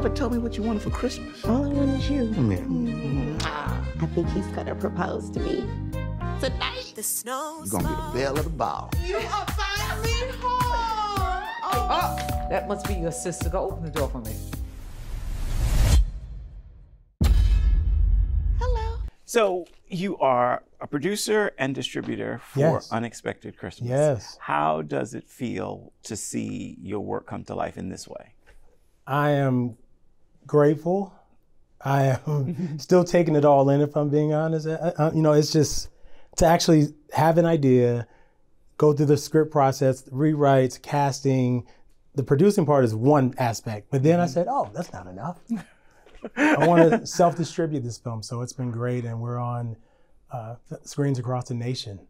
never told me what you wanted for Christmas. All I want is you. Yeah. I think he's gonna propose to me tonight. The snow. You're gonna be the belle of the ball. You are finally home. Oh, that must be your sister. Go open the door for me. Hello. So you are a producer and distributor for Yes. Unexpected Christmas. Yes. How does it feel to see your work come to life in this way? I am grateful. I am still taking it all in, if I'm being honest. It's just to actually have an idea, go through the script process, rewrites, casting. The producing part is one aspect, but then I said, oh, that's not enough. I want to self-distribute this film, so it's been great, and we're on screens across the nation.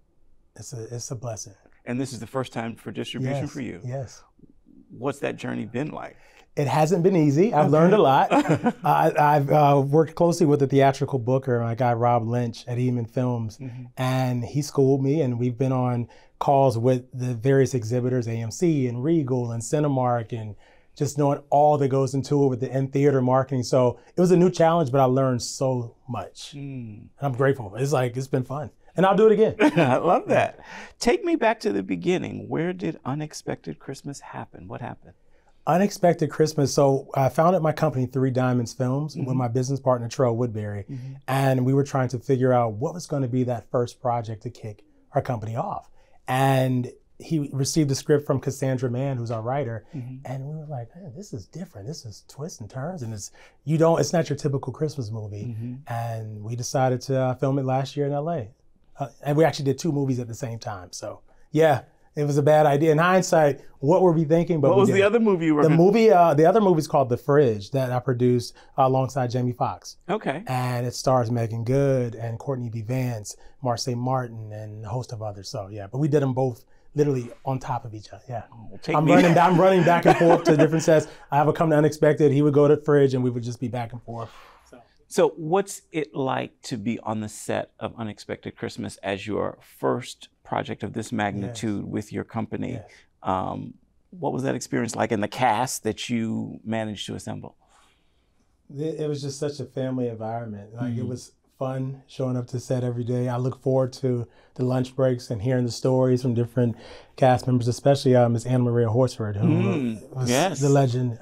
It's a blessing. And this is the first time for distribution Yes, for you. Yes. What's that journey been like? It hasn't been easy. I've learned a lot. I've worked closely with the theatrical booker, my guy Rob Lynch at Eman Films, and he schooled me, and we've been on calls with the various exhibitors, AMC and Regal and Cinemark, and just knowing all that goes into it with the in-theater marketing. So it was a new challenge, but I learned so much. And I'm grateful. It's been fun. And I'll do it again. I love that. Take me back to the beginning. Where did Unexpected Christmas happen? What happened? Unexpected Christmas. So I founded my company, Three Diamonds Films, with my business partner, Terrell Woodbury. And we were trying to figure out what was going to be that first project to kick our company off. And he received a script from Cassandra Mann, who's our writer. And we were like, man, this is different. This is twists and turns. And it's not your typical Christmas movie. And we decided to film it last year in LA. And we actually did 2 movies at the same time. So yeah. It was a bad idea. In hindsight, what were we thinking? But what was the other movie you were The other movie is called The Fridge that I produced alongside Jamie Foxx. Okay. And it stars Megan Good and Courtney B. Vance, Marseille Martin, and a host of others. So yeah, but we did them both literally on top of each other. Yeah. I'm running back and forth to different sets. I have a come to Unexpected. He would go to The Fridge and we would just be back and forth. So what's it like to be on the set of Unexpected Christmas as your first project of this magnitude with your company? Yes. What was that experience like in the cast that you managed to assemble? It was just such a family environment. It was fun showing up to set every day. I look forward to the lunch breaks and hearing the stories from different cast members, especially Ms. Anna Maria Horsford, who was the legend.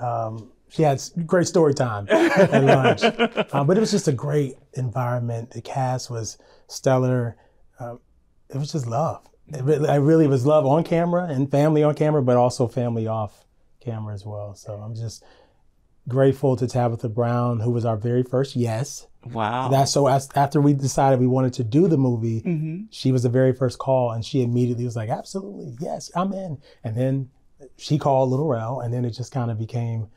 She had great story time at lunch. But it was just a great environment. The cast was stellar. It was just love. It really was love on camera and family on camera, but also family off camera as well. So I'm just grateful to Tabitha Brown, who was our very first yes. Wow. After we decided we wanted to do the movie, she was the very first call, and she immediately was like, absolutely, yes, I'm in. And then she called Little Rel, and then it just kind of became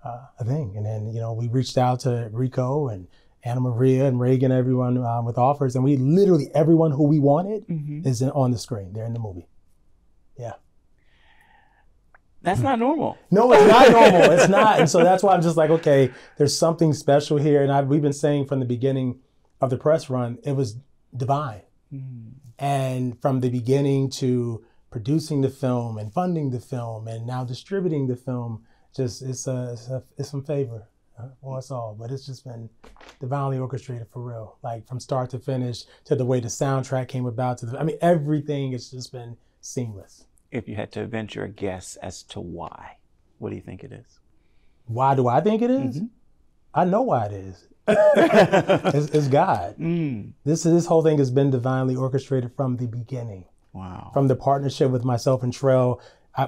a thing. And then, we reached out to Rico and Anna Maria and Reagan, everyone with offers. And we literally, everyone who we wanted is on the screen. They're in the movie. Yeah. That's not normal. No, it's not normal. It's not. And so that's why I'm just like, okay, there's something special here. And we've been saying from the beginning of the press run, it was divine. And from the beginning to producing the film and funding the film and now distributing the film, just it's some favor for us all, but it's just been divinely orchestrated for real. Like from start to finish, to the way the soundtrack came about, everything has just been seamless. If you had to venture a guess as to why, what do you think it is? Why do I think it is? I know why it is. It's God. This whole thing has been divinely orchestrated from the beginning. Wow. From the partnership with myself and Trell.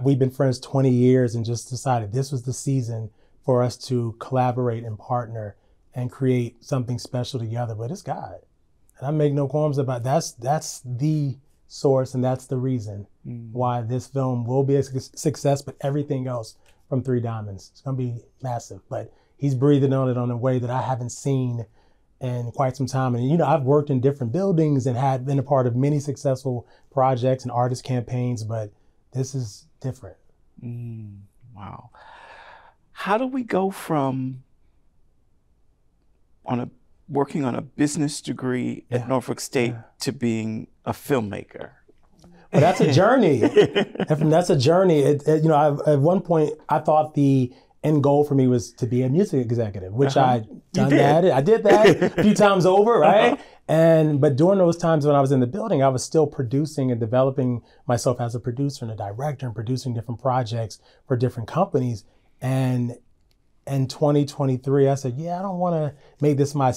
We've been friends 20 years and just decided this was the season for us to collaborate and partner and create something special together. But it's God. And I make no qualms about that's the source and that's the reason why this film will be a success, but everything else from Three Diamonds, it's going to be massive. But he's breathing on it in a way that I haven't seen in quite some time. And, I've worked in different buildings and had been a part of many successful projects and artist campaigns, but this is different. Wow. How do we go from working on a business degree at Norfolk State to being a filmmaker? Well, that's a journey. That's a journey. At one point, I thought the end goal for me was to be a music executive, which I done that. I did that a few times over, right? But during those times when I was in the building, I was still producing and developing myself as a producer and a director and producing different projects for different companies. And in 2023, I said, I don't want to make this my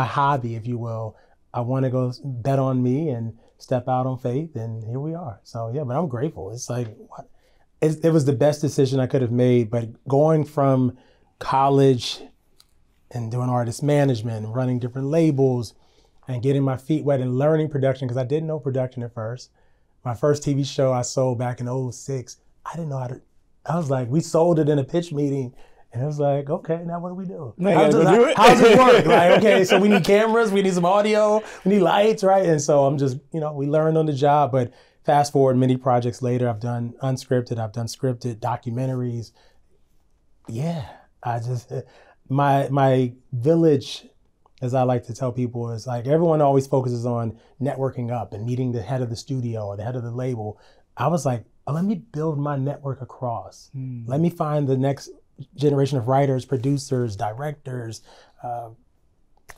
hobby, if you will. I want to go bet on me and step out on faith, and here we are. So yeah, but I'm grateful. It's like, what? It was the best decision I could have made, but going from college and doing artist management and running different labels and getting my feet wet and learning production, because I didn't know production at first. My first TV show I sold back in '06, I didn't know how to, I was like, we sold it in a pitch meeting. And it was like, okay, now what do we do? How's it work? Like, okay, so we need cameras, we need some audio, we need lights, right? And so I'm just, we learned on the job. But fast forward many projects later, I've done unscripted, I've done scripted, documentaries. Yeah, my village, as I like to tell people, is like everyone always focuses on networking up and meeting the head of the studio or the head of the label. I was like, let me build my network across. Let me find the next generation of writers, producers, directors,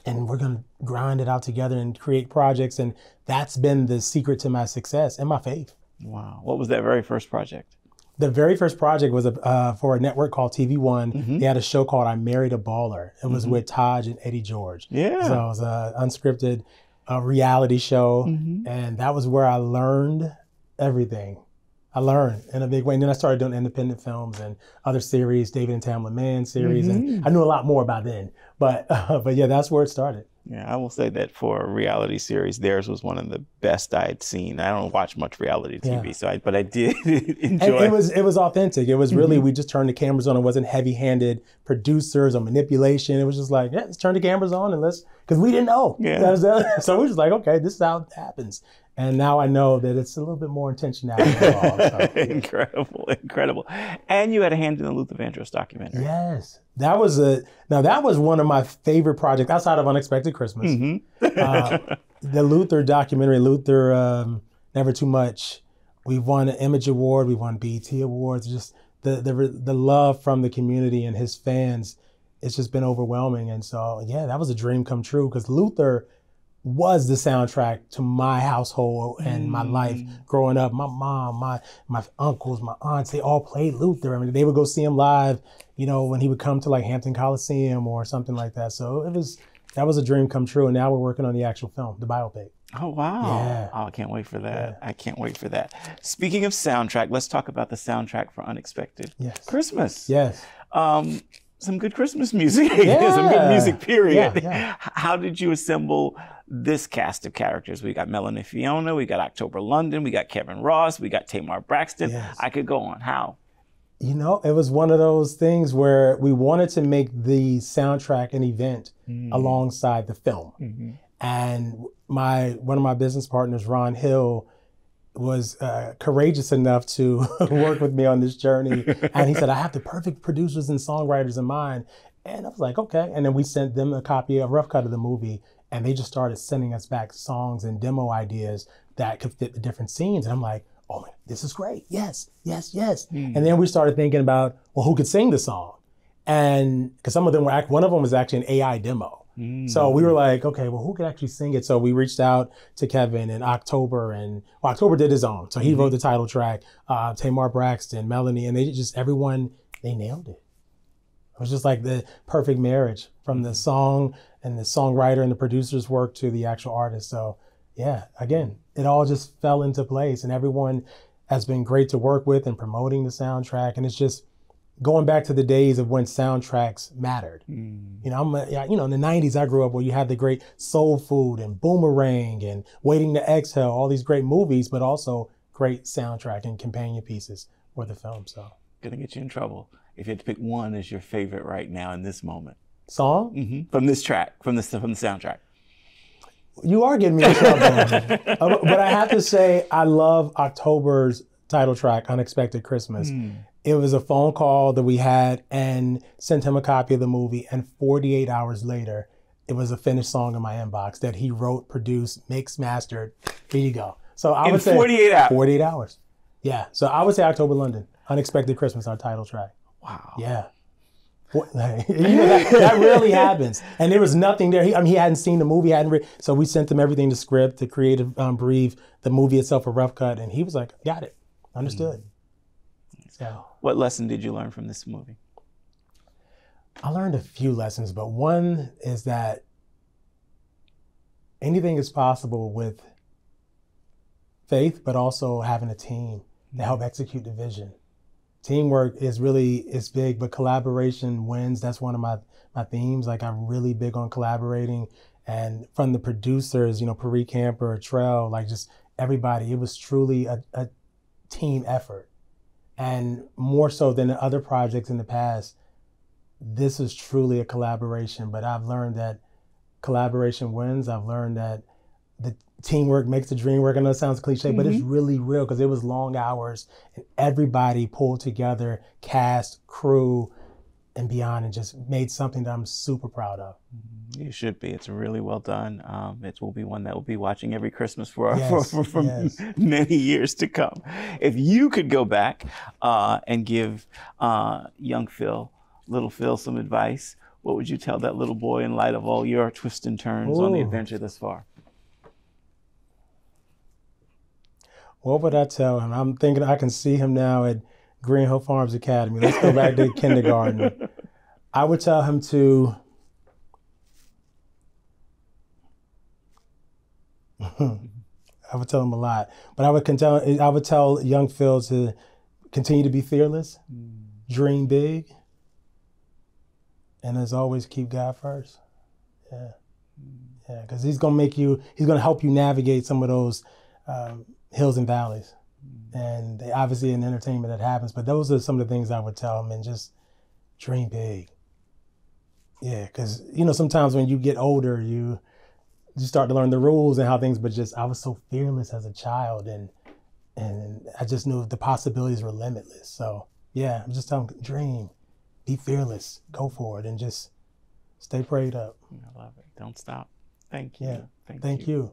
and we're going to grind it out together and create projects. And that's been the secret to my success and my faith. Wow. What was that very first project? The very first project was for a network called TV One. They had a show called I Married a Baller. It was with Taj and Eddie George. Yeah. So it was an unscripted reality show. And that was where I learned everything. I learned in a big way. And then I started doing independent films and other series, David and Tamla Mann series. And I knew a lot more by then. But yeah, that's where it started. Yeah, I will say that for a reality series, theirs was one of the best I had seen. I don't watch much reality TV, but I did enjoy it. And it was authentic. It was really, we just turned the cameras on. It wasn't heavy-handed producers or manipulation. It was just like, let's turn the cameras on and because we didn't know. Yeah. So we were just like, okay, this is how it happens. And now I know that it's a little bit more intentionality involved. So, yeah. Incredible. And you had a hand in the Luther Vandross documentary. Yes. That was one of my favorite projects outside of Unexpected Christmas. The Luther documentary, Luther, Never Too Much. We won an Image Award. We won BET Awards. Just the love from the community and his fans, it's just been overwhelming. And so, yeah, that was a dream come true because Luther was the soundtrack to my household and my life growing up. My mom, my uncles, my aunts, they all played Luther. I mean, they would go see him live, when he would come to like Hampton Coliseum or something like that. So that was a dream come true. And now we're working on the actual film, the biopic. Oh, wow. Yeah. Oh, I can't wait for that. Yeah. I can't wait for that. Speaking of soundtrack, let's talk about the soundtrack for Unexpected Christmas. Yes. Some good Christmas music. Some good music, period. Yeah. How did you assemble this cast of characters? We got Melanie Fiona, we got October London, we got Kevin Ross, we got Tamar Braxton. Yes. I could go on. How? It was one of those things where we wanted to make the soundtrack an event alongside the film. And one of my business partners, Ron Hill, was courageous enough to work with me on this journey. And he said, I have the perfect producers and songwriters in mind. And I was like, okay. And then we sent them a rough cut of the movie. And they just started sending us back songs and demo ideas that could fit the different scenes. And I'm like, oh man, this is great. Yes. And then we started thinking about, well, who could sing the song? And because one of them was actually an AI demo. So we were like, okay, well, who could actually sing it? So we reached out to Kevin and October, October did his own. So he wrote the title track, Tamar Braxton, Melanie, and everyone nailed it. It was just like the perfect marriage from the song and the songwriter and the producer's work to the actual artist. So yeah, again, it all just fell into place and everyone has been great to work with and promoting the soundtrack. And it's just going back to the days of when soundtracks mattered. In the 90s I grew up where you had the great Soul Food and Boomerang and Waiting to Exhale, all these great movies, but also great soundtrack and companion pieces for the film. So gonna get you in trouble if you had to pick one as your favorite right now in this moment. Song? From this track, from the soundtrack. You are getting me in trouble. But I have to say, I love October's title track, Unexpected Christmas. It was a phone call that we had and sent him a copy of the movie. And 48 hours later, it was a finished song in my inbox that he wrote, produced, mixed, mastered. Here you go. So I would say 48 hours. 48 hours. Yeah. So I would say October London, Unexpected Christmas, our title track. Wow. Yeah. Like, you know, that rarely happens. And there was nothing there. He hadn't seen the movie, so we sent him everything, the script, the creative brief, the movie itself, a rough cut, and he was like, got it, understood. So, what lesson did you learn from this movie? I learned a few lessons, but one is that anything is possible with faith, but also having a team to help execute the vision. Teamwork is big, but collaboration wins. That's one of my themes. Like, I'm really big on collaborating. And from the producers, you know, Paris Camper, Trell, like just everybody, it was truly a team effort. And more so than the other projects in the past, this is truly a collaboration. But I've learned that collaboration wins. I've learned that the teamwork makes the dream work. I know it sounds cliche, but it's really real, because it was long hours and everybody pulled together, cast, crew, and beyond, and just made something that I'm super proud of. You should be. It's really well done. It will be one that we'll be watching every Christmas for many years to come. If you could go back and give young Phil, little Phil, some advice, what would you tell that little boy in light of all your twists and turns on the adventure thus far? What would I tell him? I'm thinking I can see him now at Green Hill Farms Academy. Let's go back to kindergarten. I would tell him to I would tell him a lot, but I would tell young Phil to continue to be fearless, dream big, and as always, keep God first. Yeah, because he's gonna help you navigate some of those hills and valleys. And obviously in entertainment that happens, but those are some of the things I would tell them, and just dream big. Yeah, because you know, sometimes when you get older, you start to learn the rules and how things, but just I was so fearless as a child, and I just knew the possibilities were limitless. So yeah, I'm just telling them, dream, be fearless, go for it, and just stay prayed up. I love it. Don't stop. Thank you. Yeah, thank you.